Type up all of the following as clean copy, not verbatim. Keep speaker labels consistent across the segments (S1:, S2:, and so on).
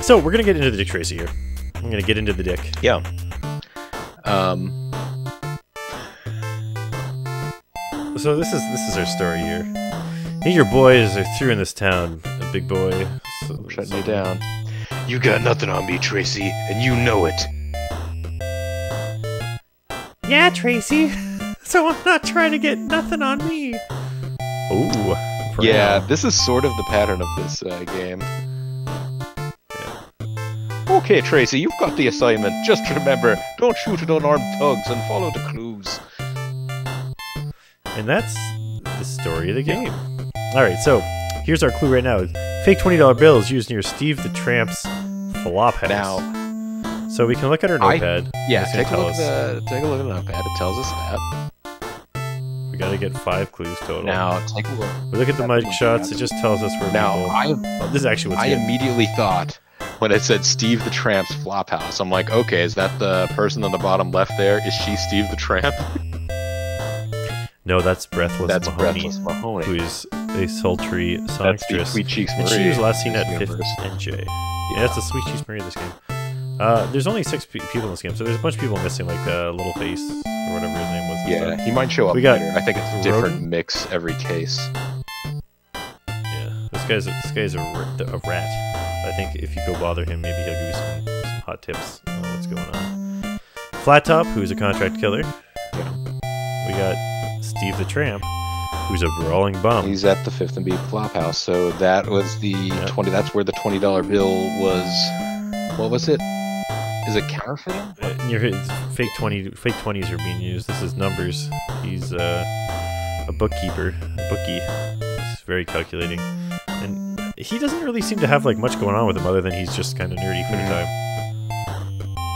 S1: So we're gonna get into the Dick Tracy here. I'm gonna get into the dick.
S2: Yeah.
S1: So this is our story here. Hey, your boys are through in this town, a big boy. So,
S2: Shutting you down. You got nothing on me, Tracy, and you know it.
S1: Yeah, Tracy. So I'm not trying to get nothing on me. Ooh.
S2: Yeah, this is sort of the pattern of this game. Okay, Tracy, you've got the assignment. Just remember, don't shoot at unarmed thugs and follow the clues.
S1: And that's the story of the game. Alright, so here's our clue right now. Fake $20 bills used near Steve the Tramp's flop house.
S2: Now,
S1: so we can look at our notepad.
S2: Yeah, take a look at the notepad. It tells us that.
S1: We gotta get 5 clues total.
S2: Now, take a look.
S1: We look at the mic shots. It just tells us where people... this is actually what's
S2: I immediately thought, when it said Steve the Tramp's flop house, I'm like, okay, is that the person on the bottom left there? Is she Steve the Tramp?
S1: No, that's Breathless Mahoney.
S2: Breathless Mahoney.
S1: Who is a sultry songstress.
S2: Sweet Cheeks Marie.
S1: And she was last seen at 5th and J. Yeah, that's the Sweet Cheeks Marie of this game. There's only 6 people in this game, so there's a bunch of people missing, like Little Face, or whatever his name was.
S2: Yeah, he might show up later. I think it's a different mix every case.
S1: Yeah, this guy's a rat. I think if you go bother him, maybe he'll give you some hot tips on what's going on. Flat Top, who's a contract killer.
S2: Yeah.
S1: We got Steve the Tramp, who's a brawling bum.
S2: He's at the 5th and B flop house, so that was the 20. That's where the $20 bill was. What was it? Is it counterfeiting?
S1: Fake 20s are being used. This is numbers. He's a bookkeeper, a bookie. He's very calculating, and he doesn't really seem to have like much going on with him other than he's just kind of nerdy for the time.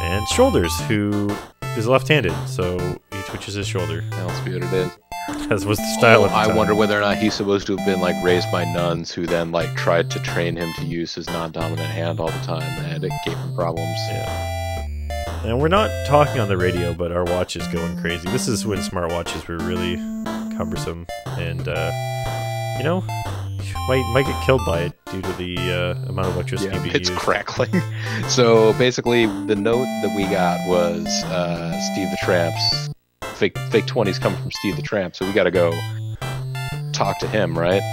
S1: And Shoulders, who is left-handed, so he twitches his shoulder.
S2: Now let's see what it is.
S1: As was the style of the time.
S2: I wonder whether or not he's supposed to have been like raised by nuns who then like tried to train him to use his non-dominant hand all the time, and it gave him problems.
S1: Yeah. And we're not talking on the radio, but our watch is going crazy. This is when smartwatches were really cumbersome, and you know, might get killed by it due to the amount of electricity being used.
S2: It's crackling. So basically, the note that we got was Steve the Tramp's fake 20s coming from Steve the Tramp. So we got to go talk to him, right?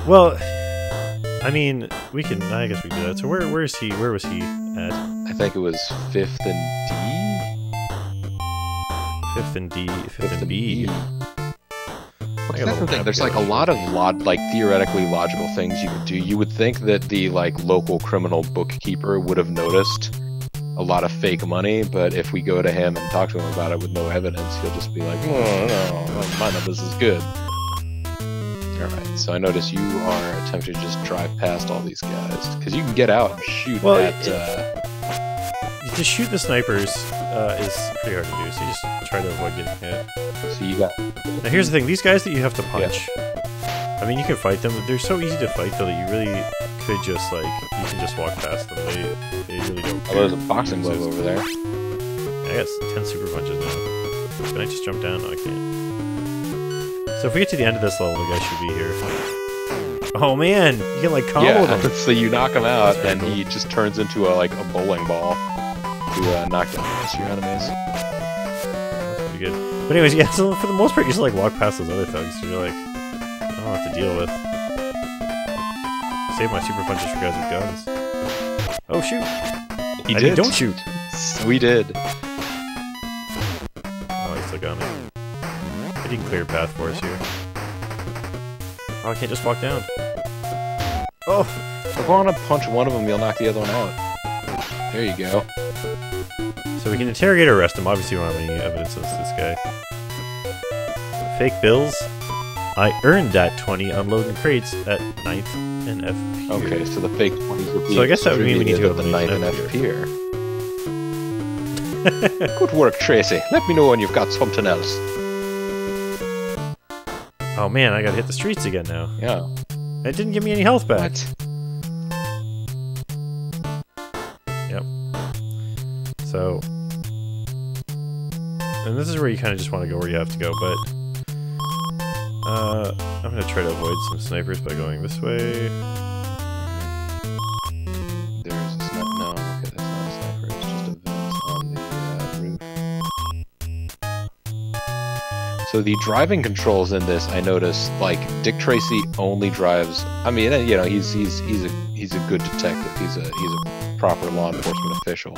S1: Well, I mean, we can. I guess we can do that. So where is he? Where was he at?
S2: I think it was 5th and D.
S1: 5th and D. 5th and B.
S2: That's the thing. There's like a lot of theoretically logical things you could do. You would think that the like local criminal bookkeeper would have noticed a lot of fake money, but if we go to him and talk to him about it with no evidence, he'll just be like, "Oh no, my numbers is good." All right. So I notice you are attempting to just drive past all these guys because you can get out and shoot
S1: to shoot the snipers is pretty hard to do, so you just try to avoid getting hit.
S2: So you got...
S1: Now here's the thing, these guys that you have to punch, I mean, you can fight them, they're so easy to fight though that you really could just, like, you can just walk past them, they really don't care.
S2: Oh, there's a boxing glove over there.
S1: I got 10 super punches now. Can I just jump down? No, I can't. So if we get to the end of this level, the guy should be here. Oh man, you can like combo them.
S2: So you knock him out, and he just turns into a bowling ball to knock down your enemies.
S1: That's pretty good. But anyways, yeah, so for the most part, you just like walk past those other thugs, so you're like, I don't know what to deal with. Save my super punches for guys with guns. Oh shoot!
S2: He did.
S1: Don't shoot!
S2: We did.
S1: Oh, he still got me. I didn't clear a path for us here. Oh, I can't just walk down. Oh!
S2: If I want to punch one of them, you'll knock the other one out. There you go.
S1: So we can interrogate or arrest him. Obviously, we don't have any evidence of this guy. Fake bills. I earned that 20 unloading crates at 9th and F pier.
S2: Okay, so the fake 20s would be...
S1: So I guess that would mean we need to go to the
S2: 9th and F pier. Good work, Tracy. Let me know when you've got something else.
S1: Oh man, I gotta hit the streets again now.
S2: Yeah.
S1: It didn't give me any health back.
S2: What?
S1: Yep. So... And this is where you kind of just want to go where you have to go, but... I'm gonna try to avoid some snipers by going this way.
S2: So the driving controls in this, I noticed, like Dick Tracy only drives. I mean, you know, he's a good detective. He's a proper law enforcement official.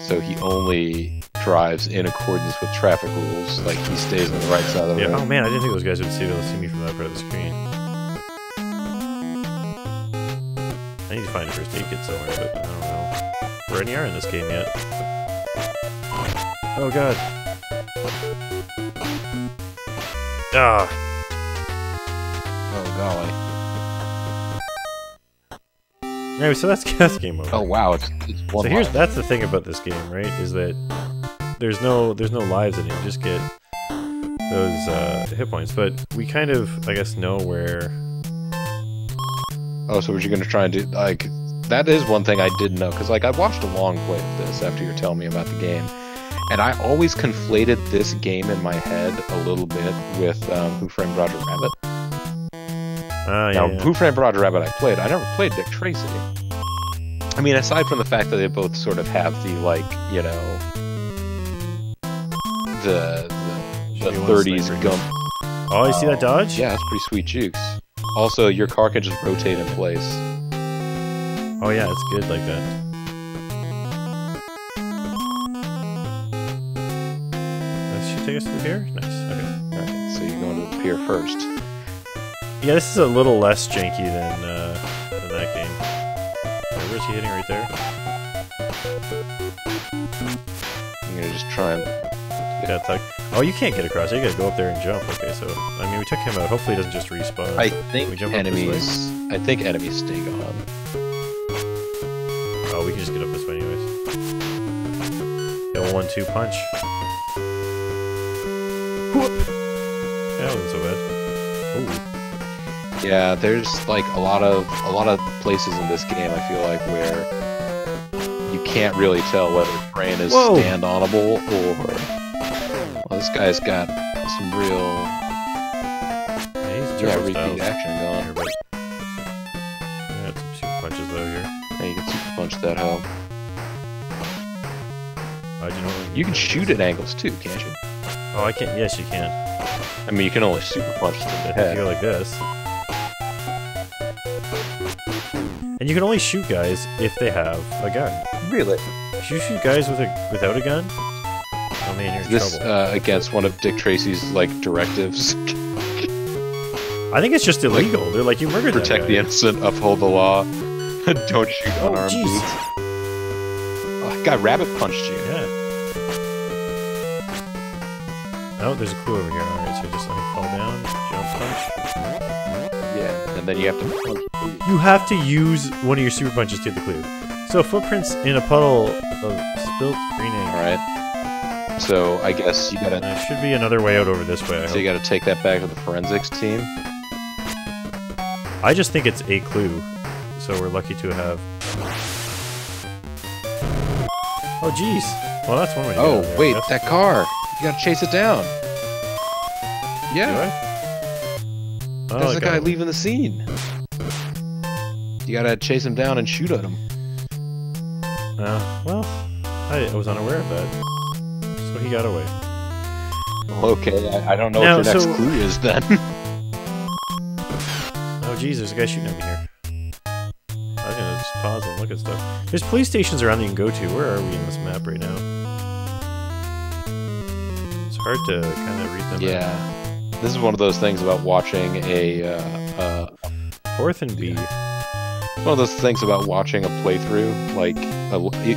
S2: So he only drives in accordance with traffic rules. Like he stays on the right side of the road.
S1: Oh man, I didn't think those guys would see me from that part of the screen. I need to find a first aid kit somewhere, but I don't know where any are in this game yet. Oh god. Ah.
S2: Oh golly.
S1: Anyway, so that's game over.
S2: Oh wow, it's one.
S1: So that's the thing about this game, right? Is that there's no lives in it. You just get those hit points. But we kind of, I guess, know where.
S2: Oh, so what you're gonna try and do? Like, that is one thing I didn't know, because like I watched a long play of this after you were telling me about the game. And I always conflated this game in my head a little bit with Who Framed Roger Rabbit. Now, Who Framed Roger Rabbit I played. I never played Dick Tracy. I mean, aside from the fact that they both sort of have the, like, you know, the 30s gump.
S1: Oh, you see that dodge?
S2: Yeah, it's pretty sweet jukes. Also, your car can just rotate in place.
S1: Oh yeah, it's good like that. Take us through here? Nice. Okay.
S2: Alright, so you're going to the pier first.
S1: Yeah, this is a little less janky than that game. Where's he hitting right there?
S2: I'm gonna just try and...
S1: Yeah, tuck. Oh, you can't get across. You gotta go up there and jump. Okay, so... I mean, we took him out. Hopefully he doesn't just respawn.
S2: I think enemies... I think enemies stay gone.
S1: Oh, we can just get up this way anyways. Yeah, 1-2 punch. That wasn't so bad. Ooh.
S2: Yeah, there's like a lot of places in this game I feel like where you can't really tell whether terrain is stand-onable or... Well, this guy's got some real repeat action going.
S1: Here, but... Yeah, some super punches though here.
S2: Yeah, you can super punch that hoe.
S1: You
S2: can shoot at angles too, can't you?
S1: Oh, I can't. Yes, you can.
S2: I mean, you can only super punch to the head.
S1: If you go like this. And you can only shoot guys if they have a gun.
S2: Really?
S1: If you shoot guys without a gun, oh man, you're in
S2: trouble. This against one of Dick Tracy's like directives.
S1: I think it's just illegal. Like, they're like, you murdered
S2: protect
S1: that guy.
S2: the innocent, uphold the law, don't shoot unarmed dudes. Oh, God, rabbit punched you.
S1: Yeah. Oh, there's a clue over here. Alright, so just fall down, jump punch.
S2: Yeah, and then you have to punch.
S1: You have to use one of your super punches to get the clue. So footprints in a puddle of spilt green ink.
S2: Alright. So I guess you gotta...
S1: There should be another way out over this way.
S2: So you gotta take that back to the forensics team?
S1: I just think it's a clue. So we're lucky to have... Oh jeez. Well, that's one way to
S2: Oh,
S1: go.
S2: wait, that car! You gotta chase it down. Yeah. There's the guy leaving the scene. You gotta chase him down and shoot at him.
S1: Well, I was unaware of that. So he got away.
S2: Okay, I don't know what your next clue is then.
S1: Oh jeez, there's a guy shooting at me here. I was gonna just pause and look at stuff. There's police stations around that you can go to. Where are we in this map right now? Hard to kind of read them.
S2: Yeah, this is one of those things about watching a
S1: fourth and B.
S2: One of those things about watching a playthrough, like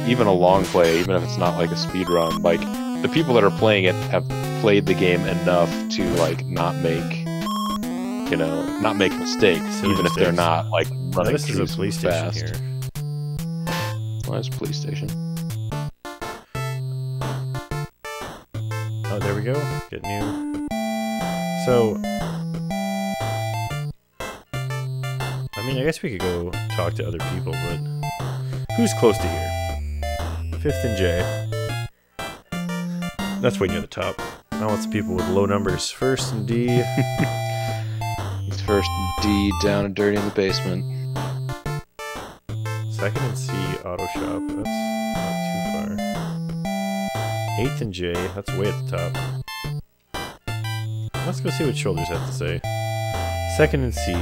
S2: even a long play, even if it's not like a speed run. Like the people that are playing it have played the game enough to like not make mistakes, even if they're not like running
S1: this
S2: through
S1: is a police station here.
S2: Well, there's a police station.
S1: Oh, there we go. Get new. So, I mean, I guess we could go talk to other people, but who's close to here? 5th and J. That's way near the top. I want some people with low numbers. 1st and D.
S2: It's 1st and D, down and dirty in the basement.
S1: 2nd and C, auto shop. That's not too far. 8th and J, that's way at the top. Let's go see what Shoulders have to say. Second and C.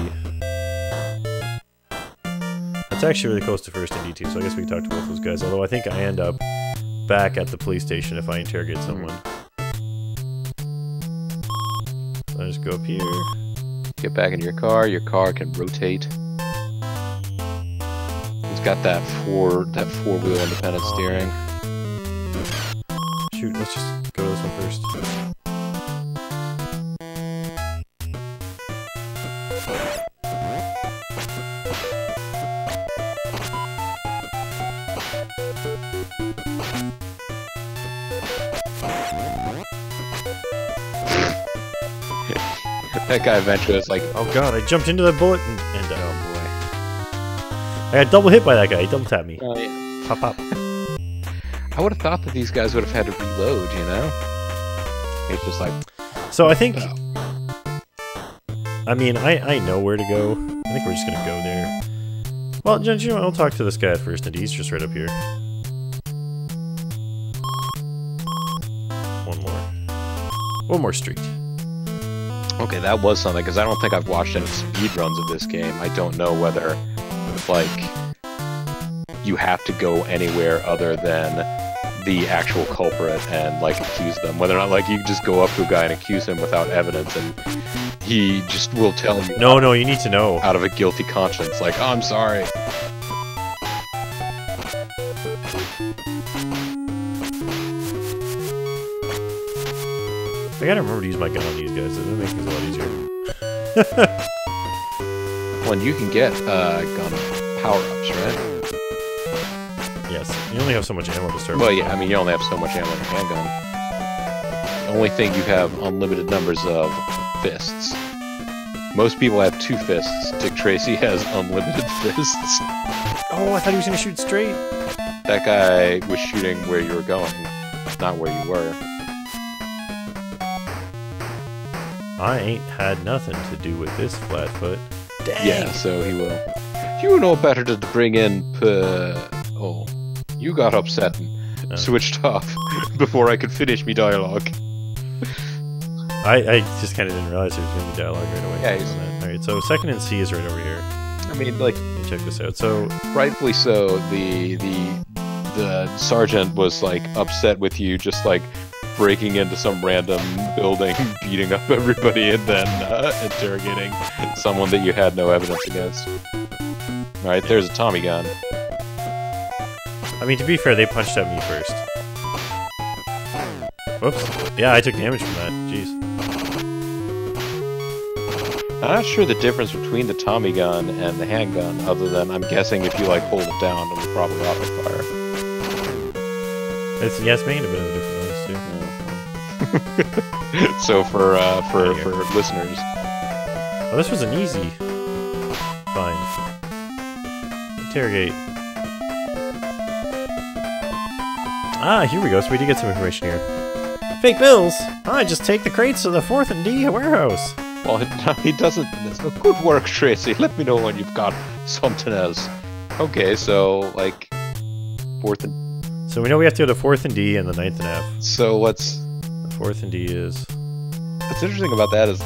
S1: That's actually really close to first and D too, so I guess we can talk to both those guys. Although I think I end up back at the police station if I interrogate someone. So I just go up here.
S2: Get back in your car can rotate. It's got that four-wheel independent steering.
S1: Shoot, let's just go to this one first.
S2: That guy eventually was like,
S1: oh god, I jumped into that bullet and oh boy. I got double hit by that guy, he double tapped me.
S2: Oh, yeah.
S1: Pop, pop.
S2: I would have thought that these guys would have had to reload, you know? It's just like...
S1: So I think... I mean, I know where to go. I think we're just gonna go there. Well, you know, I'll talk to this guy at first, and he's just right up here. One more street.
S2: Okay, that was something, because I don't think I've watched any speedruns of this game. I don't know whether, like, you have to go anywhere other than the actual culprit and, like, accuse them. Whether or not, like, you just go up to a guy and accuse him without evidence, and he just will tell you...
S1: No, you need to know.
S2: Out of a guilty conscience, like, oh, I'm sorry.
S1: I gotta remember to use my gun on these guys, that makes things a lot easier.
S2: Well, and you can get gun power-ups, right?
S1: Yes, you only have so much ammo to start
S2: with. Well,
S1: with.
S2: yeah, I mean, you only have so much ammo in your handgun. The only thing you have unlimited numbers of fists. Most people have 2 fists. Dick Tracy has unlimited fists.
S1: Oh, I thought he was gonna shoot straight.
S2: That guy was shooting where you were going, not where you were.
S1: I ain't had nothing to do with this flatfoot. Dang.
S2: Yeah, so he will. You know better to bring in oh, you got upset and switched off before I could finish me dialogue.
S1: I just kind of didn't realize there was going to be dialogue right away.
S2: Yeah,
S1: Alright, so second and C is right over here.
S2: I mean, like...
S1: Let me check this out. So...
S2: Rightfully so, the sergeant was, like, upset with you just, like, breaking into some random building, beating up everybody, and then interrogating someone that you had no evidence against. Alright, there's a Tommy gun.
S1: I mean, to be fair, they punched at me first. Whoops. Yeah, I took damage from that. Jeez.
S2: I'm not sure the difference between the Tommy gun and the handgun, other than I'm guessing if you, like, hold it down, it'll probably auto-fire.
S1: Yeah, it's making a bit of a different noise, too.
S2: Yeah. So for listeners,
S1: oh, this was an easy find. Interrogate. Ah, here we go. So we did get some information here. Fake bills. I just take the crates to the 4th and D warehouse.
S2: Well, he doesn't. Good work, Tracy. Let me know when you've got something else. Okay, so like 4th and.
S1: So we know we have to go to 4th and D and the 9th and F.
S2: So what's
S1: 4th and D is...
S2: What's interesting about that is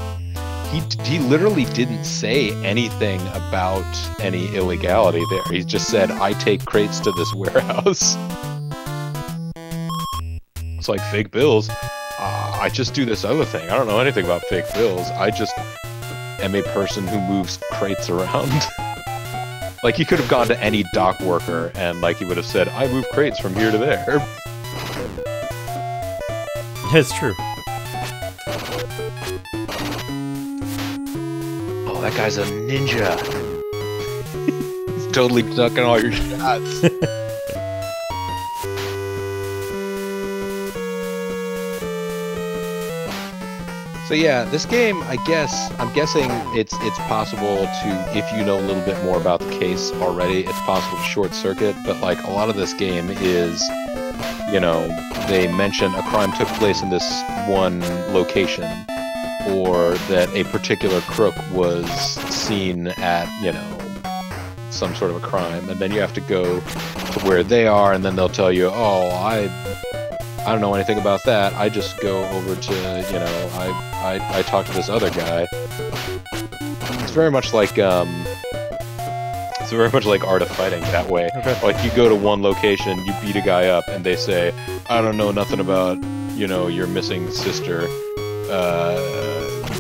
S2: he literally didn't say anything about any illegality there. He just said, I take crates to this warehouse. It's like, fake bills? I just do this other thing. I don't know anything about fake bills. I just am a person who moves crates around. Like, he could have gone to any dock worker and, like, he would have said, I move crates from here to there.
S1: It's true.
S2: Oh, that guy's a ninja. He's totally ducking all your shots. So yeah, this game, I'm guessing it's possible to, if you know a little bit more about the case already, it's possible to short circuit, but like a lot of this game is, you know, they mention a crime took place in this one location, or that a particular crook was seen at, you know, some sort of a crime, and then you have to go to where they are, and then they'll tell you, oh, I don't know anything about that. I just go over to, you know, I talk to this other guy. It's very much like Art of Fighting that way.
S1: Okay.
S2: Like, you go to one location, you beat a guy up, and they say, I don't know nothing about, you know, your missing sister.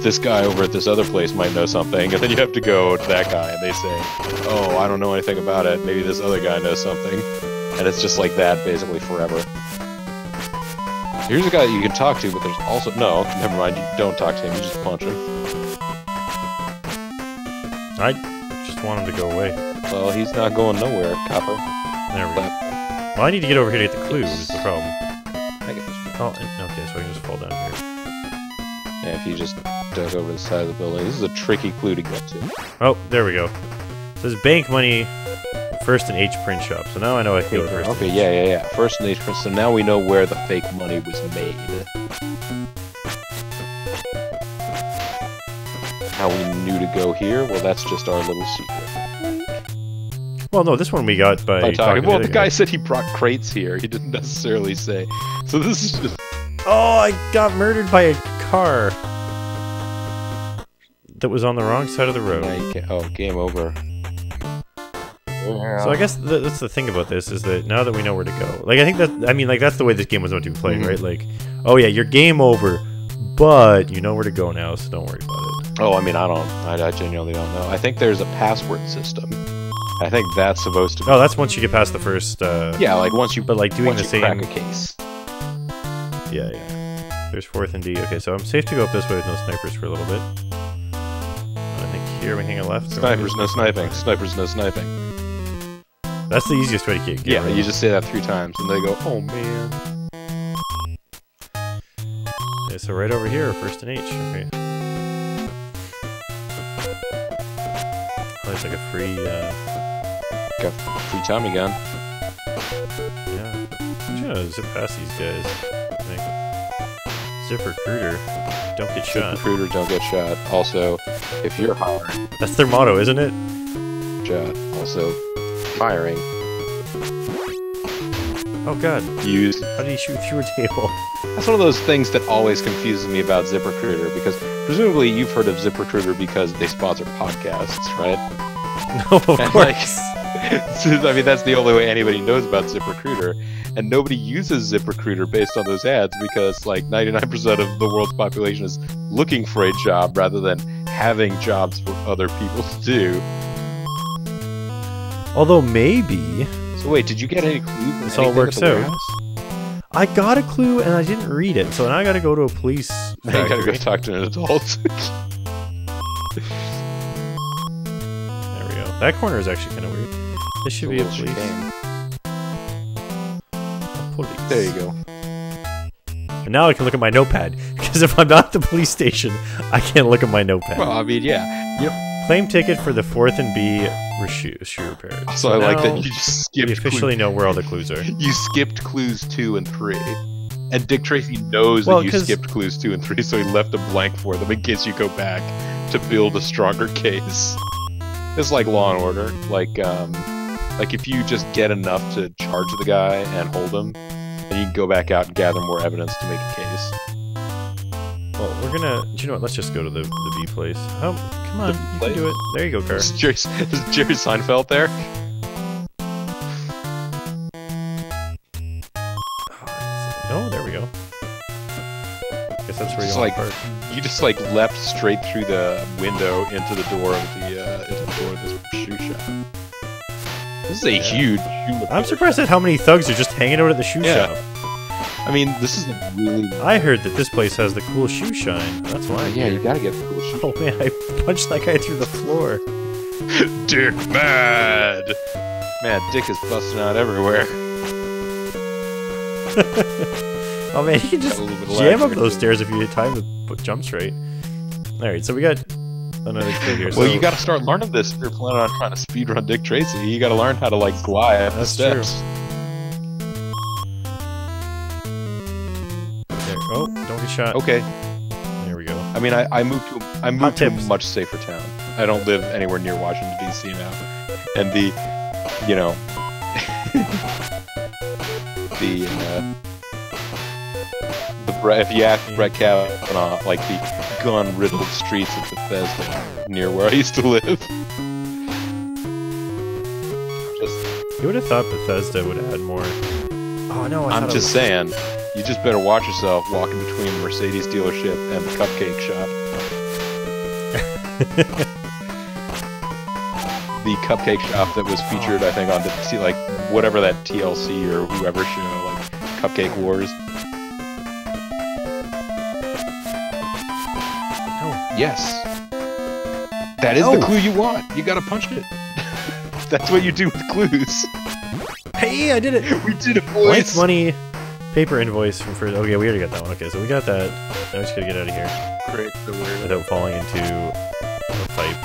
S2: This guy over at this other place might know something, and then you have to go to that guy, and they say, oh, I don't know anything about it, maybe this other guy knows something. And it's just like that, basically, forever. Here's a guy that you can talk to, but there's also... No, never mind, you don't talk to him, you just punch him.
S1: I just want him to go away.
S2: Well, he's not going nowhere, Capo.
S1: There we go. Well, I need to get over here to get the clue, is the problem.
S2: I get this.
S1: Oh, okay, so I can just fall down here.
S2: Yeah, if you just dug over the side of the building. This is a tricky clue to get to.
S1: Oh, there we go. It says bank money, first and H print shop. So now I know I can go to first.
S2: Okay, yeah. First and H print. So now we know where the fake money was made. How we knew to go here? Well, that's just our little secret.
S1: Well, no, this one we got by talking to
S2: well, the guy said he brought crates here. He didn't necessarily say. So this is just...
S1: Oh, I got murdered by a car that was on the wrong side of the road.
S2: Now you can't... Oh, game over.
S1: So I guess that's the thing about this, is that now that we know where to go, like, I think that, I mean, like, that's the way this game was meant to be played, right? Like, oh yeah, you're game over, but you know where to go now, so don't worry about it.
S2: Oh, I mean, I genuinely don't know. I think there's a password system. I think that's supposed to be...
S1: Oh, that's once you get past the first...
S2: yeah, like once you...
S1: But like doing the same...
S2: crack a case.
S1: Yeah. There's 4th and D. Okay, so I'm safe to go up this way with no snipers for a little bit. I think here we hang a left.
S2: Snipers, no sniping. Snipers, no sniping.
S1: That's the easiest way to get
S2: Yeah, you just say that 3 times, and they go, oh man.
S1: Okay, so right over here, 1st and H. Okay. Oh, it's like a free,
S2: Got free Tommy gun.
S1: Yeah. I'm just gonna zip past these guys, I think. ZipRecruiter, don't get shot.
S2: ZipRecruiter, don't get shot. Also, if you're hiring...
S1: That's their motto, isn't it?
S2: Shot. Also, firing.
S1: Oh god.
S2: Use...
S1: How did he shoot through a table?
S2: That's one of those things that always confuses me about ZipRecruiter, because presumably you've heard of ZipRecruiter because they sponsor podcasts, right?
S1: No, of course.
S2: I mean, that's the only way anybody knows about ZipRecruiter, and nobody uses ZipRecruiter based on those ads because, like, 99% of the world's population is looking for a job rather than having jobs for other people to do.
S1: Although maybe...
S2: So wait, did you get any clues?
S1: This all works out. I got a clue and I didn't read it, so now I gotta go to a police factory.
S2: I gotta go talk to an adult.
S1: There we go. That corner is actually kind of weird. This should be a police.
S2: There you go.
S1: And now I can look at my notepad, because if I'm not at the police station, I can't look at my notepad.
S2: Well, I mean, yeah. Yep.
S1: Claim ticket for the 4th and B shoe repairs.
S2: Also, I like that you just skipped.
S1: We officially know where all the clues are.
S2: You skipped clues 2 and 3. And Dick Tracy knows that you skipped clues 2 and 3, so he left a blank for them in case you go back to build a stronger case. It's like Law and Order. Like if you just get enough to charge the guy and hold him, then you can go back out and gather more evidence to make a case.
S1: Well, we're gonna... Do you know what? Let's just go to the B place. Oh, come on. You can do it. There you go, Car.
S2: Is Jerry Seinfeld there?
S1: Oh, there we go. Guess that's where you want to park.
S2: You just like leapt straight through the window into the door of this shoe shop. This is a huge shoe.
S1: I'm surprised at how many thugs are just hanging out at the shoe shop.
S2: I mean, this is really...
S1: I heard that this place has the cool shoe shine. That's why.
S2: Yeah, you gotta get the cool shoe.
S1: Oh man, I punched that guy through the floor.
S2: Dick mad! Man, Dick is busting out everywhere.
S1: Oh man, you can just jam up those stairs if you time to jump straight. Alright, so we got another clue here.
S2: Well, you gotta start learning this if you're planning on trying to speedrun Dick Tracy. You gotta learn how to, like, glide up the steps.
S1: True. Oh, don't get shot.
S2: Okay.
S1: There we go.
S2: I mean, I moved to a much safer town. I don't live anywhere near Washington, D.C. now. And the, If you ask Brett Kavanaugh, like the gun-riddled streets of Bethesda, near where I used to live.
S1: You would have thought Bethesda would add more. Oh no,
S2: I'm just saying, you just better watch yourself walking between the Mercedes dealership and the cupcake shop. The cupcake shop that was featured, I think, on the like whatever that TLC or whoever show, like Cupcake Wars.
S1: No.
S2: Yes. That is the clue you want. You gotta punch it. That's what you do with clues.
S1: Hey, I did it!
S2: We did it, boys!
S1: Blank money, paper invoice from first. Okay, we already got that one. Okay, so we got that. Now we just gotta get out of here.
S2: Great.
S1: Without falling into a fight.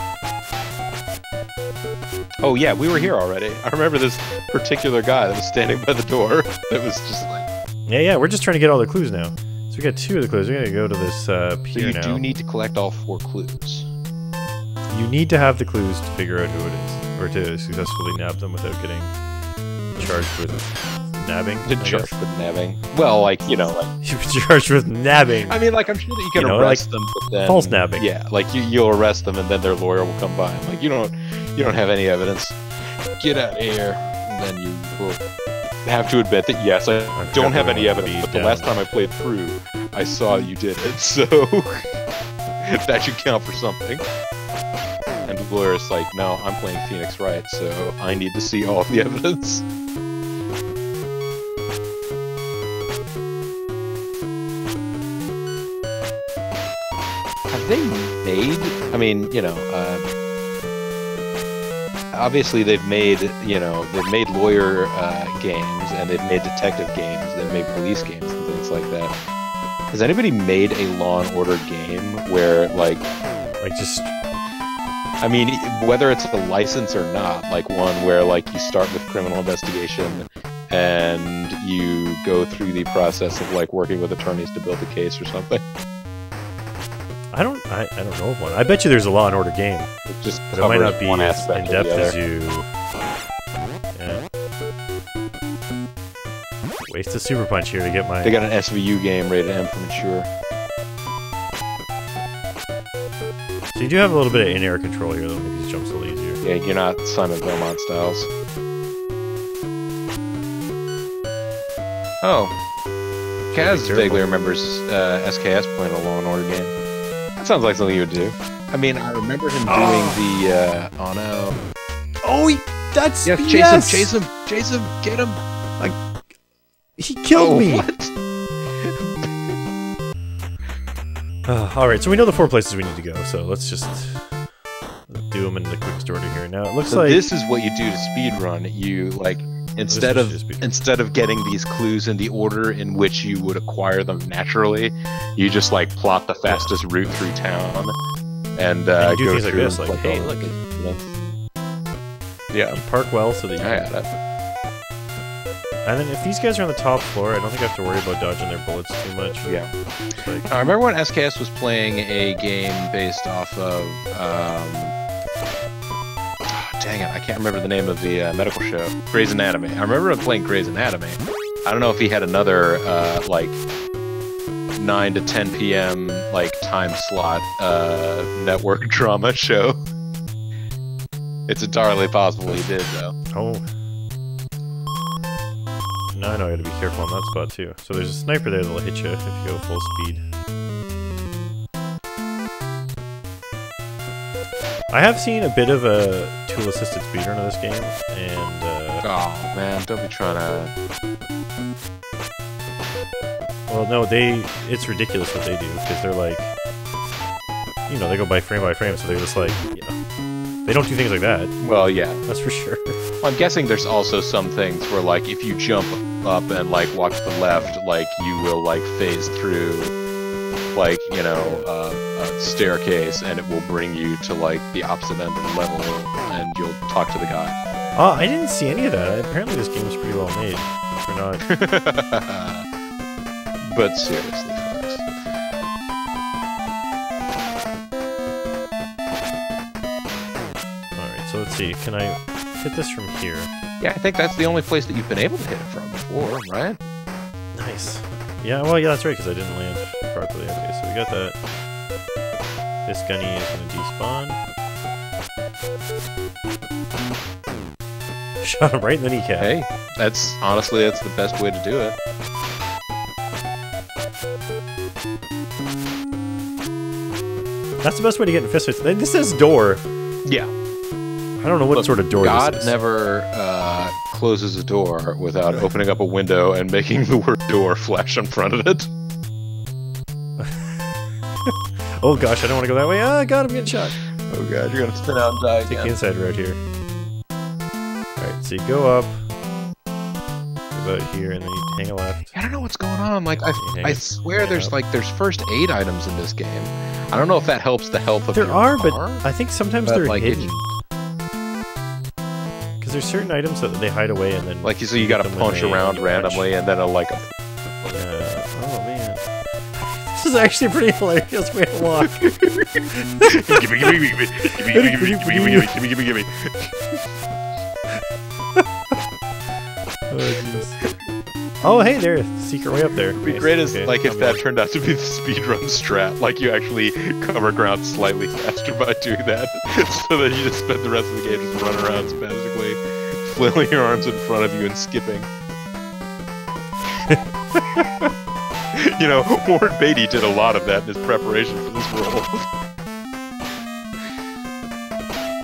S2: Oh yeah, we were here already. I remember this particular guy that was standing by the door that was just like...
S1: Yeah, we're just trying to get all the clues now. So we got 2 of the clues. We're gonna go to this pier now.
S2: So you do need to collect all 4 clues.
S1: You need to have the clues to figure out who it is. Or to successfully nab them without getting charged with nabbing.
S2: Charged with nabbing. Well, like, you know, like...
S1: You're charged with nabbing!
S2: I mean, like, I'm sure that you can arrest them, but then...
S1: False nabbing.
S2: Yeah, like, you'll arrest them and then their lawyer will come by and, like, you don't have any evidence. Get out of here. And then you will have to admit that, yes, I don't have any evidence, but the last time I played through, I saw you did it, so... that should count for something. And the lawyer's like, no, I'm playing Phoenix Wright, so I need to see all of the evidence. Have they made... I mean, you know, obviously they've made, you know, they've made lawyer games, and they've made detective games, they've made police games and things like that. Has anybody made a Law & Order game where, like just... I mean, whether it's a license or not, like one where, like, you start with criminal investigation and you go through the process of, like, working with attorneys to build a case or something?
S1: I don't know of one. I bet you there's a Law & Order game. But it might not be as in-depth as you... Yeah. Waste a super punch here to get my...
S2: They got an SVU game rated M for mature.
S1: So you do have a little bit of in-air control here, that'll make these jumps a little easier.
S2: Yeah, you're not Simon Belmont Styles. Oh. Kaz vaguely remembers SKS playing a Law & Order game. That sounds like something you would do. I mean, I remember him doing the, oh no.
S1: Oh, that's...
S2: Yes, chase him, get him!
S1: Like, he killed me!
S2: What?
S1: Alright, so we know the 4 places we need to go, so let's just do them in the quickest order here. Now, it looks like...
S2: this is what you do to speedrun. You, like, instead of getting these clues in the order in which you would acquire them naturally, you just, like, plot the fastest route through town, and
S1: you do
S2: go
S1: things like
S2: through,
S1: this, like, hey, look,
S2: yeah.
S1: You park well so that you...
S2: I got it.
S1: And then if these guys are on the top floor, I don't think I have to worry about dodging their bullets too much.
S2: Yeah.
S1: Like...
S2: I remember when SKS was playing a game based off of, dang it, I can't remember the name of the medical show. Grey's Anatomy. I remember him playing Grey's Anatomy. I don't know if he had another, like, 9 to 10 p.m., like, time slot, network drama show. It's entirely possible he did, though.
S1: Oh. Now I know I gotta be careful on that spot too. So there's a sniper there that'll hit you if you go full speed. I have seen a bit of a tool-assisted speedrun of this game, and
S2: oh man, don't be trying to...
S1: Well, no, it's ridiculous what they do, because they're like... You know, they go by frame, so they're just like, you know... They don't do things like that.
S2: Well, yeah.
S1: That's for sure.
S2: Well, I'm guessing there's also some things where, like, if you jump up and, like, walk to the left, like, you will, like, phase through, like, you know, a staircase, and it will bring you to, like, the opposite end of the level, and you'll talk to the guy.
S1: Oh, I didn't see any of that. Apparently this game is pretty well made. Or not.
S2: But seriously, folks.
S1: So let's see, can I hit this from here?
S2: Yeah, I think that's the only place that you've been able to hit it from before, right?
S1: Nice. Yeah, well, yeah, that's right, because I didn't land properly. Okay, so we got that. This gunny is going to despawn. Shot him right in the kneecap.
S2: Hey, honestly, that's the best way to do it.
S1: That's the best way to get in fist fights. This says door.
S2: Yeah.
S1: I don't know what sort of door
S2: God
S1: this is.
S2: never closes a door without opening up a window and making the word door flash in front of it.
S1: Oh gosh, I don't want to go that way. Ah, God, I'm getting shot.
S2: Oh god, you're gonna spin out and die
S1: Take
S2: again.
S1: the inside road here. Alright, so you go up. About here, and then you hang a left.
S2: I don't know what's going on. Like, I swear there's first aid items in this game. I don't know if that helps the health of
S1: There
S2: your
S1: are,
S2: car,
S1: but I think sometimes they're
S2: like
S1: hidden. Because there's certain items that they hide away, and then
S2: like so you gotta punch around randomly, and then
S1: oh man, this is actually a pretty hilarious way to walk.
S2: gimme.
S1: Oh jeez. Oh hey there, secret way up there.
S2: It'd be great as if that turned out to be the speedrun strat, like you actually cover ground slightly faster by doing that, so that you just spend the rest of the game just running around spastically, flailing your arms in front of you and skipping. You know, Warren Beatty did a lot of that in his preparation for this role.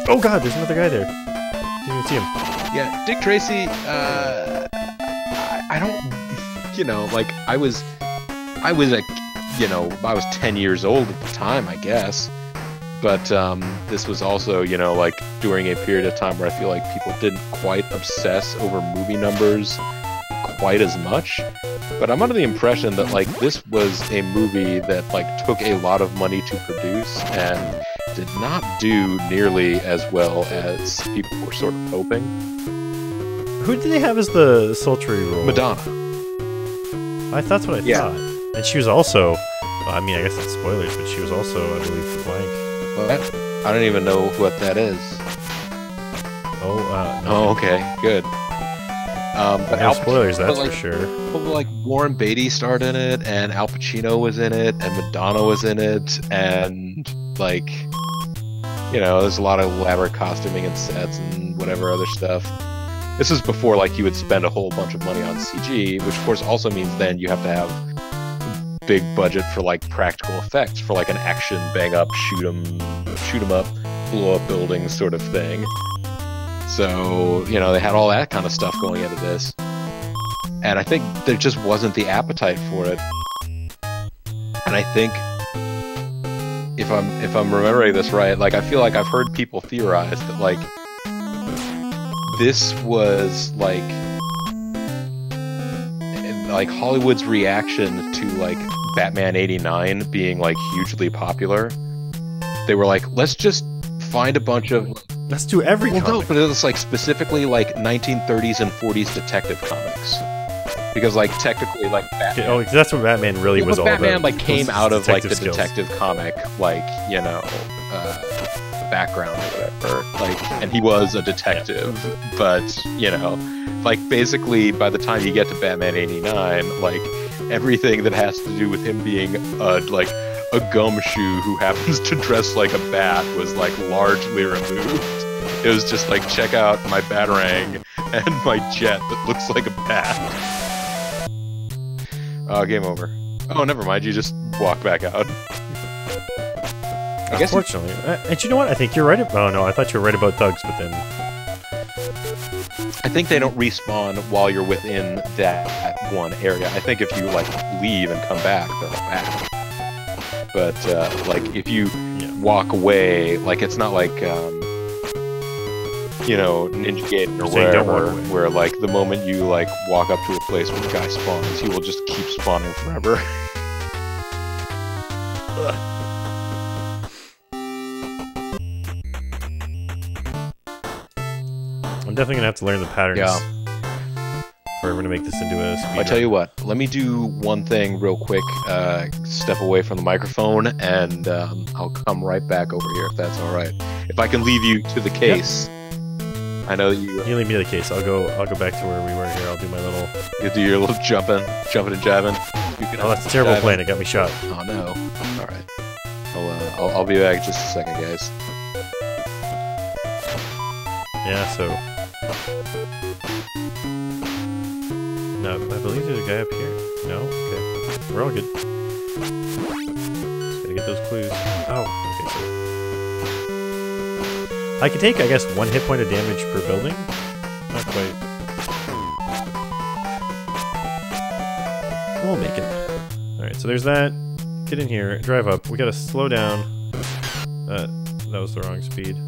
S1: Oh god, there's another guy there. Didn't even see him.
S2: Yeah, Dick Tracy, I don't, you know, like, I was 10 years old at the time, I guess, but, this was also, you know, like, during a period of time where I feel like people didn't quite obsess over movie numbers quite as much, but I'm under the impression that, like, this was a movie that, like, took a lot of money to produce, and did not do nearly as well as people were sort of hoping.
S1: Who did they have as the sultry role?
S2: Madonna.
S1: That's what I thought. And she was also, I mean, I guess it's spoilers, but she was also, I believe, blank.
S2: What? I don't even know what that is.
S1: Oh, no.
S2: Oh, okay, good. But
S1: no spoilers, that's
S2: like,
S1: for sure.
S2: But like Warren Beatty starred in it, and Al Pacino was in it, and Madonna was in it, and like, you know, there's a lot of elaborate costuming and sets and whatever other stuff. This is before, like, you would spend a whole bunch of money on CG, which of course also means then you have to have a big budget for, like, practical effects, for, like, an action bang-up, shoot 'em up, blow-up buildings sort of thing. So, you know, they had all that kind of stuff going into this. And I think there just wasn't the appetite for it. And I think, if I'm remembering this right, like, I feel like I've heard people theorize that, like, this was like Hollywood's reaction to like Batman '89 being like hugely popular. They were like, let's just find a bunch of
S1: let's do every comic.
S2: No, but it was like specifically like 1930s and 40s detective comics, because like technically like Batman,
S1: oh, that's what Batman really was all
S2: Batman
S1: about.
S2: like came out of like the
S1: skills.
S2: detective comic, like, you know, background or whatever, like, and he was a detective, but, you know, like, basically by the time you get to Batman '89, like, everything that has to do with him being like a gumshoe who happens to dress like a bat was like largely removed. It was just like, check out my Batarang and my jet that looks like a bat. Game over. Oh, never mind, you just walk back out. I guess
S1: unfortunately. And you know what? I think you're right. Oh no, I thought you were right about thugs, but then
S2: I think they don't respawn while you're within that one area. I think if you like leave and come back, they're back. But like if you walk away, like it's not like you know, Ninja Gaiden or wherever, where like the moment you like walk up to a place where the guy spawns, he will just keep spawning forever.
S1: I'm definitely gonna have to learn the patterns. Yeah. If we're gonna make this into a speed
S2: I tell you what, let me do one thing real quick. Step away from the microphone, and I'll come right back over here if that's all right. If I can leave you to the case. Yep. I know that you
S1: leave me to the case. I'll go back to where we were here. I'll do my little.
S2: You do your little jumping and jabbing.
S1: Oh, that's a terrible plan. It got me shot.
S2: Oh no. All right. I'll be back in just a second, guys.
S1: Yeah. So. No, I believe there's a guy up here. No. Okay. We're all good. Just gotta get those clues. Oh. Okay. So. I can take, I guess, 1 hit point of damage per building. Not quite. We'll make it. Alright, so there's that. Get in here, drive up. We gotta slow down. That was the wrong speed.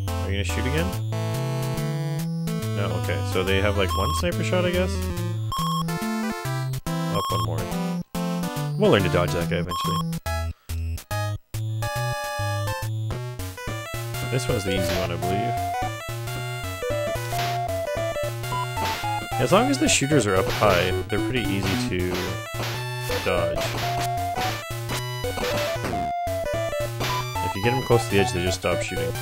S1: Are you gonna shoot again? No, okay. So they have like 1 sniper shot, I guess? Up 1 more. We'll learn to dodge that guy eventually. This one's the easy one, I believe. As long as the shooters are up high, they're pretty easy to dodge. If you get them close to the edge, they just stop shooting.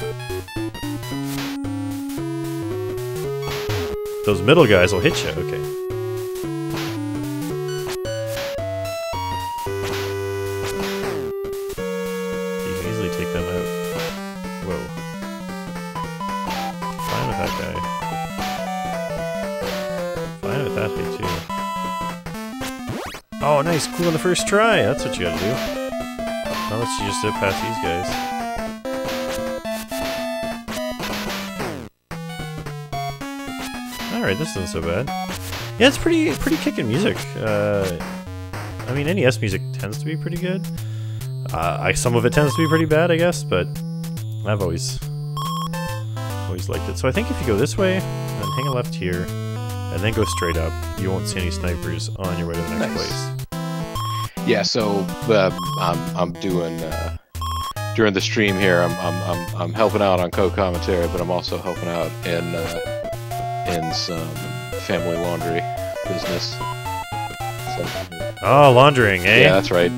S1: Those middle guys will hit you, okay. You can easily take them out. Whoa. Fine with that guy. Fine with that guy too. Oh, nice. Cool on the first try. That's what you gotta do. Now let's just zip past these guys. Alright, this isn't so bad. Yeah, it's pretty kickin' music. I mean, NES music tends to be pretty good. Some of it tends to be pretty bad, I guess, but I've always liked it. So I think if you go this way, and hang a left here, and then go straight up, you won't see any snipers on your way to the next place.
S2: Yeah, so I'm doing during the stream here. I'm helping out on co-commentary, but I'm also helping out in some family laundry business. So,
S1: oh, laundering, eh?
S2: Yeah, that's right.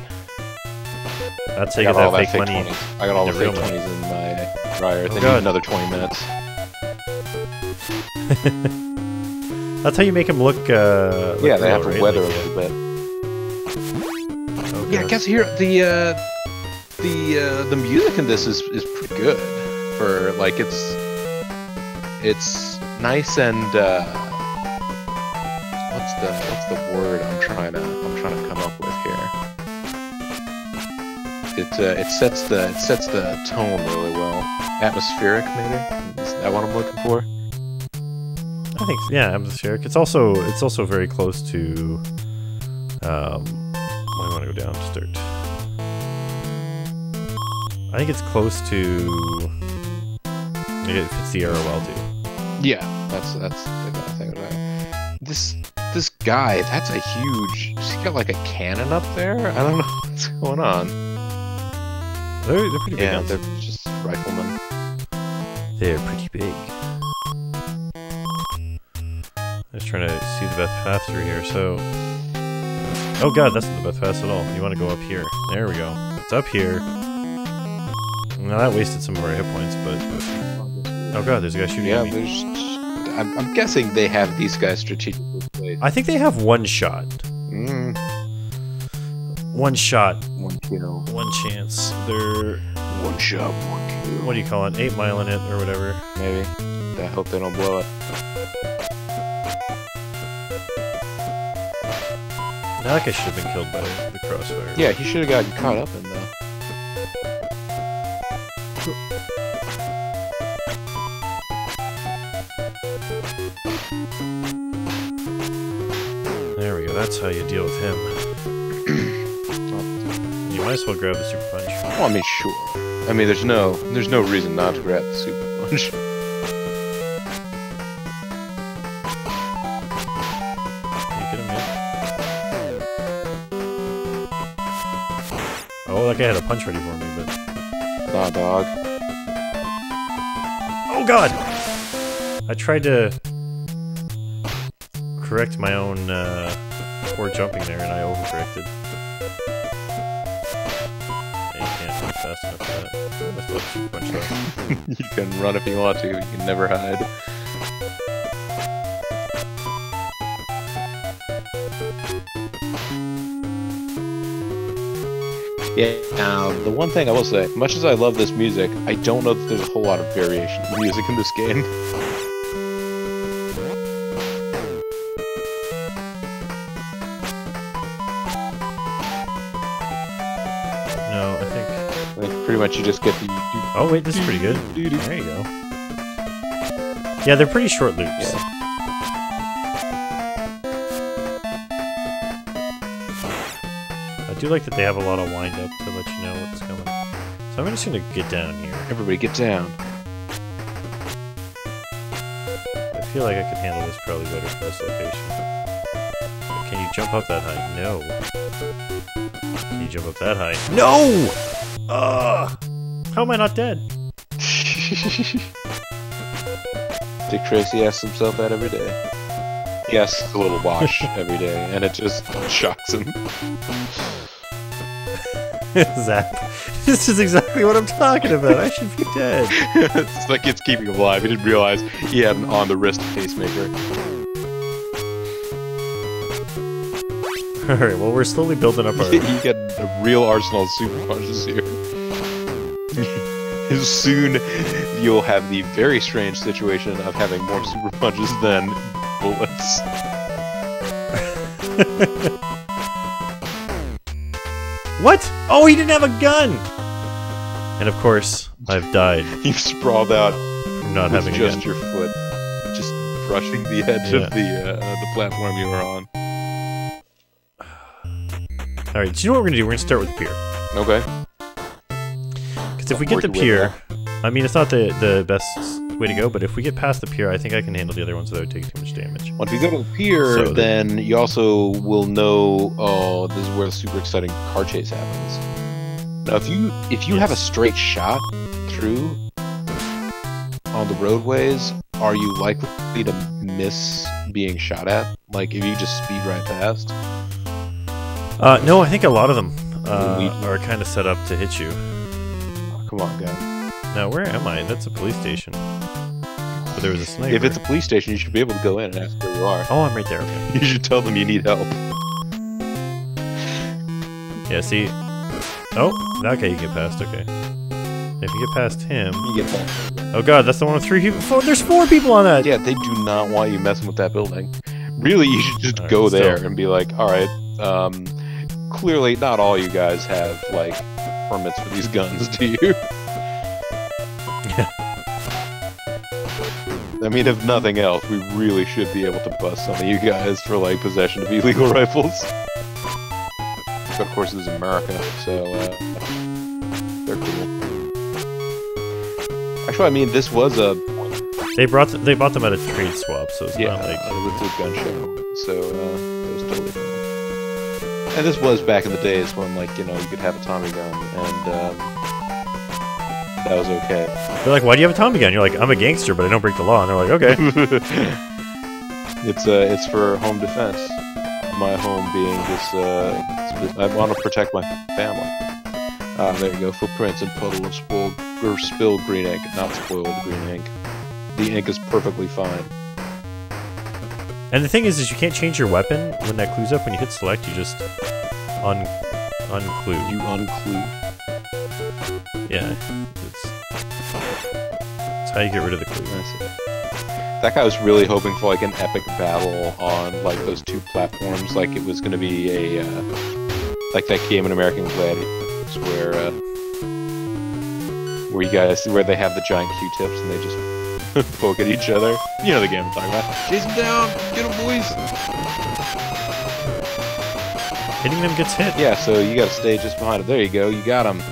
S1: That's how you get that fake money.
S2: 20s. I got all the fake 20s in my dryer. They need another 20 minutes.
S1: That's how you make them look.
S2: Yeah, they have to weather a little bit.
S1: Oh,
S2: yeah, I guess here the music in this is pretty good for like it's nice and what's the word I'm trying to come up with here. It sets the tone really well. Atmospheric, maybe? Is that what I'm looking for?
S1: I think, yeah, atmospheric. It's also very close to. I want to go down to start. I think it's close to. It fits the arrow well too.
S2: Yeah, that's the kind of thing. This guy, that's a huge. He's got like a cannon up there. I don't know what's going on.
S1: They're pretty big.
S2: Yeah,
S1: guns.
S2: they're just riflemen.
S1: They're pretty big. I'm just trying to see the best path through here. So, oh god, that's not the best path at all. You want to go up here. There we go. It's up here. Now that wasted some of our hit points, but oh god, there's a guy shooting at me.
S2: I'm guessing they have these guys strategically placed.
S1: I think they have 1 shot. 1 shot.
S2: 1 kill.
S1: 1 chance. They're
S2: 1 shot, 1 kill.
S1: What do you call it? 8 Mile in it or whatever.
S2: Maybe. I hope they don't blow it.
S1: That guy should have been killed by the crossfire.
S2: Yeah, he should have gotten caught up in though.
S1: There we go. That's how you deal with him. You might as well grab the super punch.
S2: Well, I mean, sure. I mean, there's no reason not to grab the super punch.
S1: Oh, that guy had a punch ready for me, but...
S2: Nah, dog.
S1: Oh, God! I tried to correct my own poor jumping there, and I overcorrected. Yeah, you can't run fast enough for that. That's what super punch though.
S2: You can run if you want to, you can never hide. Yeah, the one thing I will say, much as I love this music, I don't know that there's a whole lot of variation in the music in this game.
S1: No, I think...
S2: Like, pretty much you just get the...
S1: Oh wait, this is pretty good. There you go. Yeah, they're pretty short loops.
S2: Yeah.
S1: I do like that they have a lot of wind up to let you know what's coming. So I'm just gonna get down here.
S2: Everybody get down.
S1: I feel like I could handle this probably better for this location. But can you jump up that high? No. Can you jump up that high? No! How am I not dead?
S2: Dick Tracy asks himself that every day. He asks a little wash every day, and it just shocks him.
S1: Zap. This is exactly what I'm talking about. I should be dead.
S2: It's like it's keeping him alive. He didn't realize he had an on-the-wrist pacemaker.
S1: Alright, well, we're slowly building up our...
S2: You get a real arsenal of super punches here. Soon, you'll have the very strange situation of having more super punches than bullets.
S1: What? Oh, he didn't have a gun! And of course, I've died.
S2: You've sprawled out
S1: from not having a gun.
S2: Just your foot, just brushing the edge of the platform you were on.
S1: Alright, so you know what we're gonna do? We're gonna start with the pier.
S2: Okay.
S1: Because if we get the pier, I mean, it's not the best way to go, but if we get past the pier, I think I can handle the other ones without taking too much damage.
S2: Once we go to the pier, then you also will know, oh, this is where the super exciting car chase happens. Now, if you have a straight shot through on the roadways, are you likely to miss being shot at? Like, if you just speed right past?
S1: No, I think a lot of them are kind of set up to hit you.
S2: Oh, come on, guys.
S1: Now, where am I? That's a police station. But there was a sniper.
S2: If it's a police station, you should be able to go in and ask where you are.
S1: Oh, I'm right there. Okay.
S2: You should tell them you need help.
S1: Yeah, see? Oh, that guy you get past. Okay. If you get past him...
S2: You get past.
S1: Oh god, that's the one with 3 people. There's 4 people on that!
S2: Yeah, they do not want you messing with that building. Really, you should just go there and be like, alright, clearly not all you guys have, like, permits for these guns, do you? I mean, if nothing else, we really should be able to bust some of you guys for, like, possession of illegal rifles. But of course, this is America, so, they're cool. Actually, I mean, this was a...
S1: They bought them at a trade swap, so it's not like...
S2: it was a gun show, so, it was totally cool. And this was back in the days when, like, you know, you could have a Tommy gun, and, that was okay.
S1: They're like, why do you have a Tommy gun? You're like, I'm a gangster, but I don't break the law. And they're like, okay.
S2: It's for home defense. My home being this, I want to protect my family. There you go, footprints and puddle of spilled green ink, not spoiled green ink. The ink is perfectly fine.
S1: And the thing is you can't change your weapon when that clue's up. When you hit select, you just unclue.
S2: You unclue.
S1: Yeah, that's how you get rid of the clue.
S2: That guy was really hoping for like an epic battle on like those 2 platforms, like it was going to be a like that game in American Gladiators where they have the giant Q-tips and they just poke at each other. You know the game I'm talking about. Chase him down, get him, boys.
S1: Hitting them gets hit.
S2: Yeah, so you got to stay just behind it. There you go, you got him.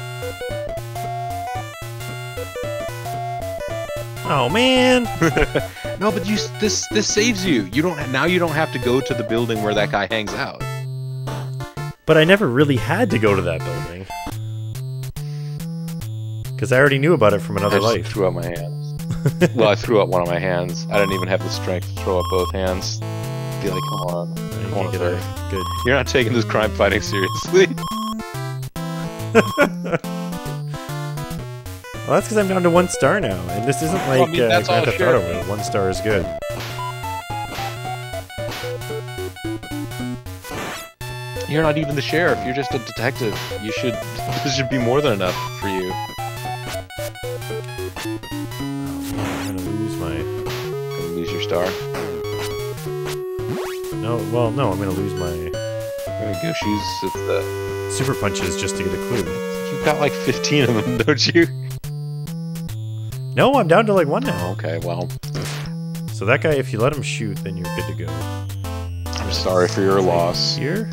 S1: Oh man!
S2: No, but this saves you. You don't have to go to the building where that guy hangs out.
S1: But I never really had to go to that building because I already knew about it from another life.
S2: I threw out my hands. Well, I threw out one of my hands. I didn't even have the strength to throw up both hands. Be like, come on,
S1: good.
S2: You're not taking this crime fighting seriously.
S1: Well, that's because I'm down to 1 star now, and this isn't like Grand Theft Auto where 1 star is good.
S2: You're not even the sheriff. You're just a detective. You should. This should be more than enough for you.
S1: I'm gonna lose my.
S2: Gonna lose your star.
S1: No, well, no, I'm gonna lose my.
S2: Goshi's at the
S1: super punches just to get a clue.
S2: You've got like 15 of them, don't you?
S1: No, I'm down to like 1 now.
S2: Oh, okay, well.
S1: So that guy, if you let him shoot, then you're good to go.
S2: I'm sorry for your loss.
S1: Here?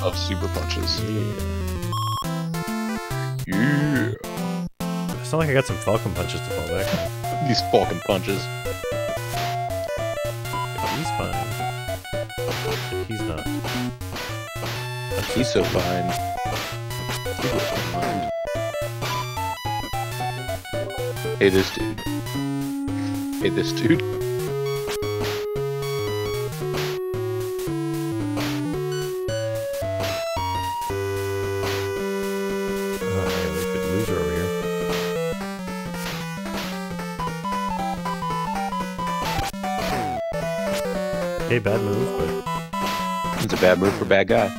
S2: Of super punches.
S1: Yeah.
S2: Yeah.
S1: It's not like I got some falcon punches to fall back on.
S2: These falcon punches.
S1: He's fine. He's not.
S2: He's so fine. Hey, this dude. Hey, this dude.
S1: Loser over here. Okay, bad move, but
S2: it's a bad move for a bad guy.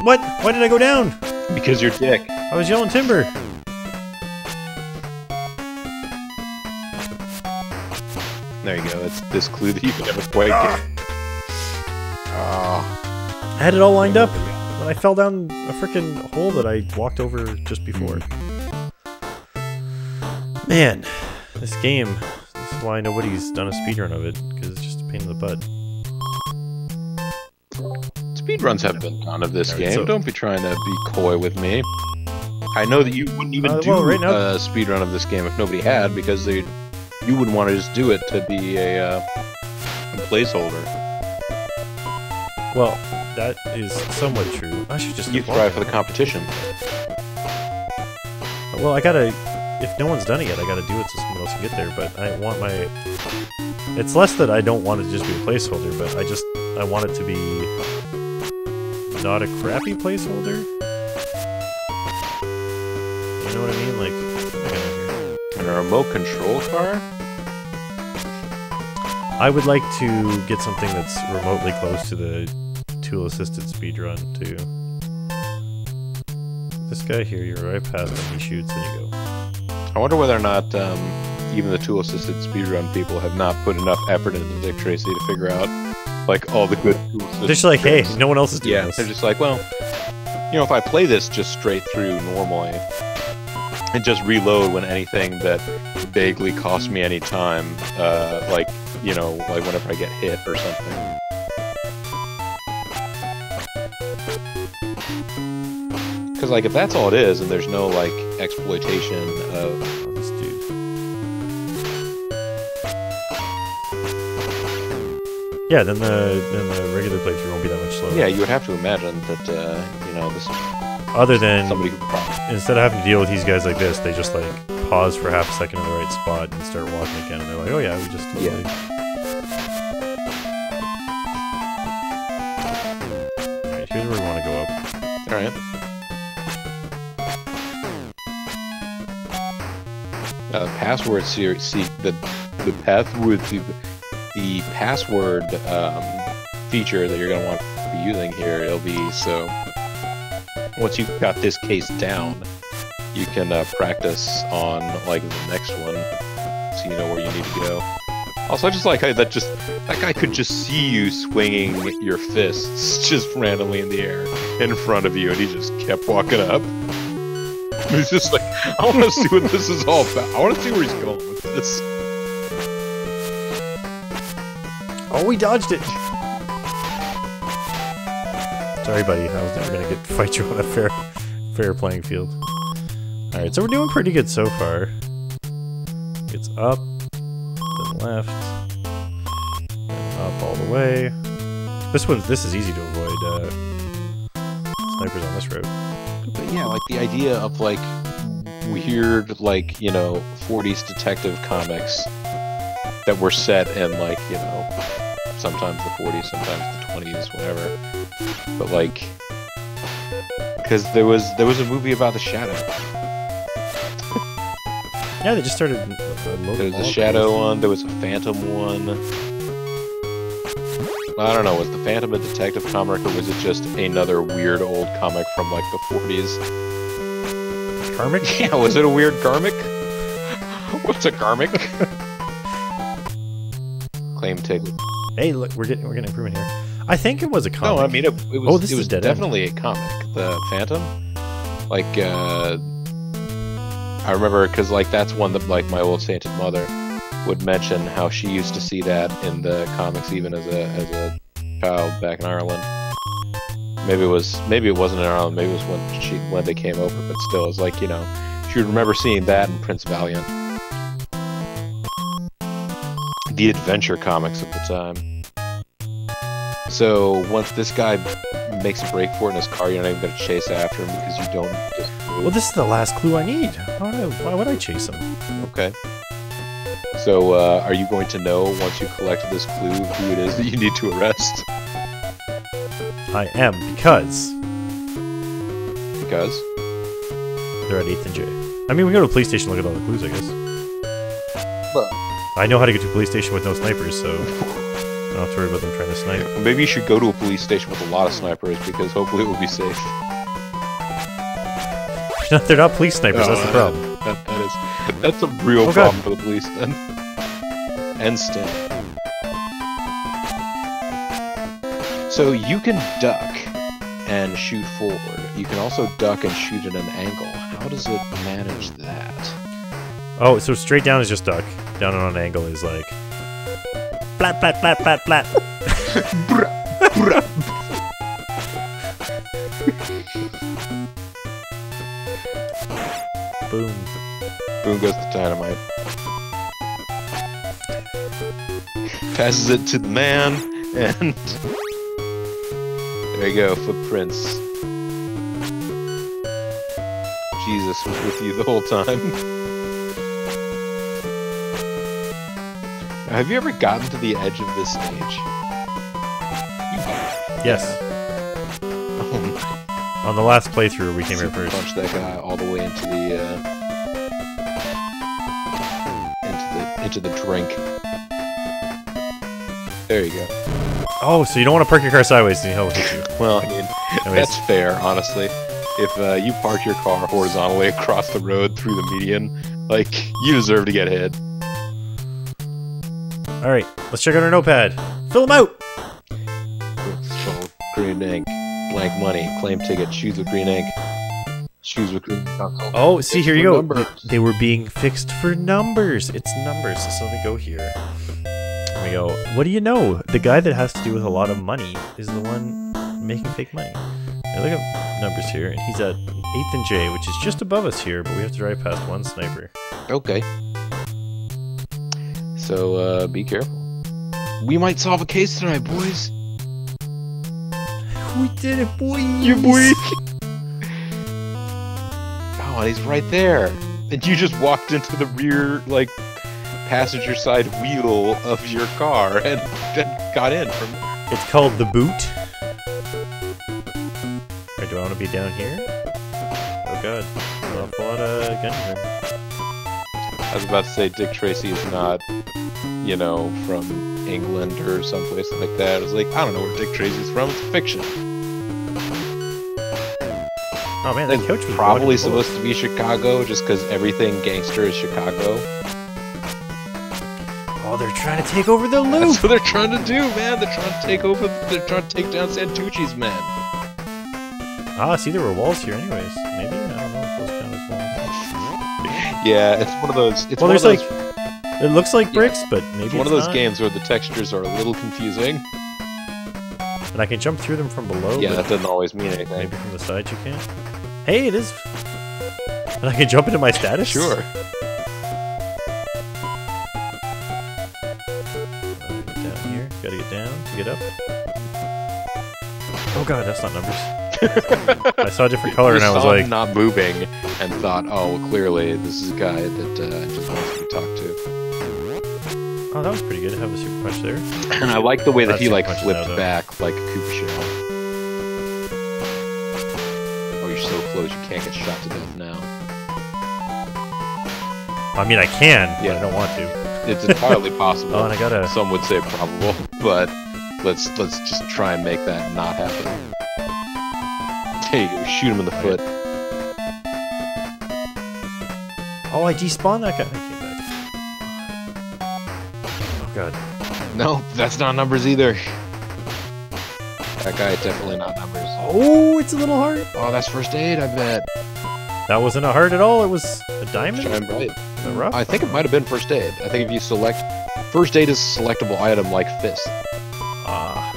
S1: What? Why did I go down?
S2: Because you're dick.
S1: I was yelling timber.
S2: There you go. It's this clue that you can never quite get.
S1: I had it all lined up, but I fell down a freaking hole that I walked over just before. Man, this game. This is why nobody's done a speedrun of it, because it's just a pain in the butt.
S2: Speedruns have been done of this game. So don't be trying to be coy with me. I know that you wouldn't even do
S1: right now,
S2: a speedrun of this game if nobody had, because you wouldn't want to just do it to be a placeholder.
S1: Well, that is somewhat true. I should just...
S2: You thrive for the competition.
S1: Well, I gotta... If no one's done it yet, I gotta do it so someone else can get there, but I want my... It's less that I don't want it to just be a placeholder, but I want it to be... not a crappy placeholder? You know what I mean? Like...
S2: And a remote control car?
S1: I would like to get something that's remotely close to the tool-assisted speedrun, too. This guy here, you're right past him, he shoots, and you go.
S2: I wonder whether or not even the tool-assisted speedrun people have not put enough effort into Dick Tracy to figure out, like, all the good tool-assisted
S1: They're just like, hey, no one else is doing this.
S2: They're just like, well, you know, if I play this just straight through normally, and just reload when anything that vaguely costs me any time, like, you know, like whenever I get hit or something. Because, like, if that's all it is, and there's no, like, exploitation of
S1: this dude. Yeah, then the regular playthrough won't be that much slower.
S2: Yeah, you would have to imagine that, you know, this...
S1: Other than,
S2: somebody who
S1: instead of having to deal with these guys like this, they just, like, pause for half a second in the right spot and start walking again, and they're like, oh yeah, we just totally...
S2: Yeah.
S1: Alright, here's where we want to go up.
S2: Alright. Password the password feature that you're going to want to be using here, it'll be so once you've got this case down, you can practice on like the next one, so you know where you need to go. Also, I just like how that guy could just see you swinging your fists just randomly in the air in front of you, and he just kept walking up. He's just like, I want to see what this is all about. I want to see where he's going with this.
S1: Oh, we dodged it! Sorry, buddy. I was never gonna get to fight you on a fair playing field. Alright, so we're doing pretty good so far. It's up, then left, then up all the way. This is easy to avoid. Snipers on this road.
S2: But yeah, like the idea of like weird, like, you know, 40s detective comics that were set in like, you know, sometimes the 40s, sometimes the 20s, whatever. But like, because there was a movie about the Shadow.
S1: Yeah, they just started.
S2: There was a Shadow one. There was a Phantom one. I don't know, was the Phantom a detective comic, or was it just another weird old comic from, like, the 40s?
S1: Karmic?
S2: Yeah, was it a weird karmic? What's a karmic? Claim ticket.
S1: Hey, look, we're getting improvement here. I think it was a comic.
S2: No, I mean, it was,
S1: this is dead
S2: definitely a comic. The Phantom? Like, I remember, because, like, that's one that, like, my old sainted mother would mention how she used to see that in the comics even as a child back in Ireland. Maybe it wasn't in Ireland, maybe it was when they came over, but still, it's like, you know, she would remember seeing that in Prince Valiant. The adventure comics of the time. So once this guy makes a break for it in his car, you're not even going to chase after him because you don't just move.
S1: Well, this is the last clue I need. Why would I chase him?
S2: Okay. So, are you going to know, once you collect this clue, who it is that you need to arrest?
S1: I am, because...
S2: Because?
S1: They're at 8th and J. I mean, we go to a police station and look at all the clues, I guess.
S2: Well,
S1: I know how to get to a police station with no snipers, so... I don't have to worry about them trying to snipe.
S2: Maybe you should go to a police station with a lot of snipers, because hopefully it will be safe.
S1: They're not police snipers, that's the problem.
S2: That's a real problem for the police, then. And Sting. So you can duck and shoot forward. You can also duck and shoot at an angle. How does it manage that?
S1: Oh, so straight down is just duck. Down on an angle is like... Flat, flat, flat, flat, flat. Boom.
S2: Boom goes the dynamite. Passes it to the man, and... There you go, footprints. Jesus was with you the whole time. Now, have you ever gotten to the edge of this stage?
S1: Yes. On the last playthrough, we came here first.
S2: Punch that guy all the way into the drink. There you go.
S1: Oh, so you don't want to park your car sideways, and he'll hit you.
S2: Well, I mean, that's fair, honestly. If you park your car horizontally across the road through the median, like, you deserve to get hit.
S1: Alright, let's check out our notepad. Fill them out!
S2: So, green ink, blank money, claim ticket, shoes with green ink, shoes with green console.
S1: Oh, see, here you go.
S2: Numbers.
S1: They were being fixed for numbers. It's numbers. So let me go here. There we go. What do you know? The guy that has to do with a lot of money is the one making fake money. Now look at numbers here, and he's at 8th and J, which is just above us here, but we have to drive past one sniper.
S2: Okay. So, be careful. We might solve a case tonight, boys.
S1: We did it, boys!
S2: You boy! Oh, and he's right there. And you just walked into the rear, like, passenger side wheel of your car and got in from there.
S1: It's called the boot. Or do I want to be down here? Oh god, an awful lot of gun here.
S2: I was about to say Dick Tracy is not, you know, from England or someplace like that. I was like, I don't know where Dick Tracy's from. It's fiction.
S1: Oh man, that couch was
S2: probably supposed to be Chicago, just because everything gangster is Chicago.
S1: Oh, they're trying to take over the loop!
S2: That's what they're trying to do, man! They're trying to take over, they're trying to take down Santucci's men.
S1: Ah, see, there were walls here anyways. Maybe? I don't know if those count as walls.
S2: Yeah, it's one of those... It's
S1: well,
S2: one
S1: there's
S2: of those,
S1: like... It looks like bricks, but maybe
S2: it's one of those
S1: not.
S2: games where the textures are a little confusing.
S1: And I can jump through them from below.
S2: Yeah, that doesn't always mean anything.
S1: Maybe from the side you can. Hey, it is... And I can jump into my status?
S2: Sure.
S1: Get down here. Gotta get down to get up. Oh god, that's not numbers. I saw a different color and I was like...
S2: not moving and thought, oh, well, clearly this is a guy that just wants to be talked to.
S1: Oh, that was pretty good to have the super punch there.
S2: And I like the way that he, like,
S1: Super punch
S2: flipped
S1: now,
S2: back like a Koopa shell. Oh, you're so close, you can't get shot to death now.
S1: I mean, I can, but
S2: Yeah.
S1: I don't want to.
S2: It's entirely possible.
S1: Oh, and I gotta...
S2: Some would say probable, but Let's just try and make that not happen. There you go, shoot him in the foot.
S1: Oh, I despawned that guy. I came back. Oh god.
S2: No, that's not numbers either. That guy definitely not numbers.
S1: Oh, it's a little heart.
S2: Oh, that's first aid, I bet.
S1: That wasn't a heart at all. It was a diamond.
S2: Shine bright.
S1: The rough.
S2: I think it might have been first aid. I think if you select first aid is a selectable item like fist.
S1: Ah.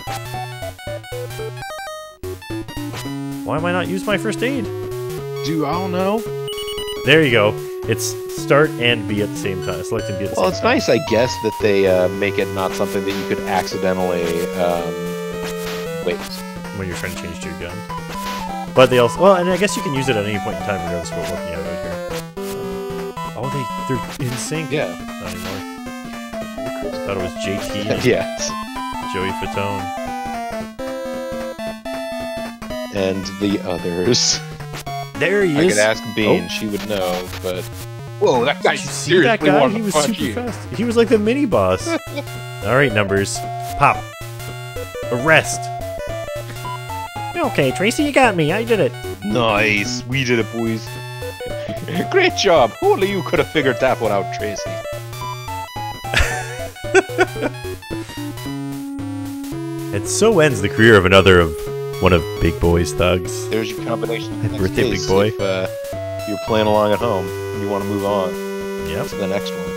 S1: Why am I not use my first aid?
S2: I don't know.
S1: There you go. It's start and B at the same time. Select and B at the same time.
S2: Well, it's nice, I guess, that they make it not something that you could accidentally waste
S1: when you're trying to change to your gun. But they also, well, and I guess you can use it at any point in time regardless of what weapon you have out here. Oh, they're in sync.
S2: Yeah.
S1: Not anymore. I thought it was JT and
S2: yes.
S1: Joey Fatone.
S2: And the others.
S1: There he
S2: I
S1: is.
S2: could ask Bean,
S1: Oh.
S2: she would know, but... Whoa, that guy
S1: See that guy? He was super fast. He was like the mini boss. Alright, numbers. Pop. Arrest. Okay, Tracy, you got me. I did it.
S2: Nice. We did it, boys. Great job. Only you could have figured that one out, Tracy.
S1: And so ends the career of one of Big Boy's thugs.
S2: There's your combination.
S1: Happy birthday, Big Boy.
S2: If you're playing along at home and you want to move on
S1: Yep.
S2: to the next one.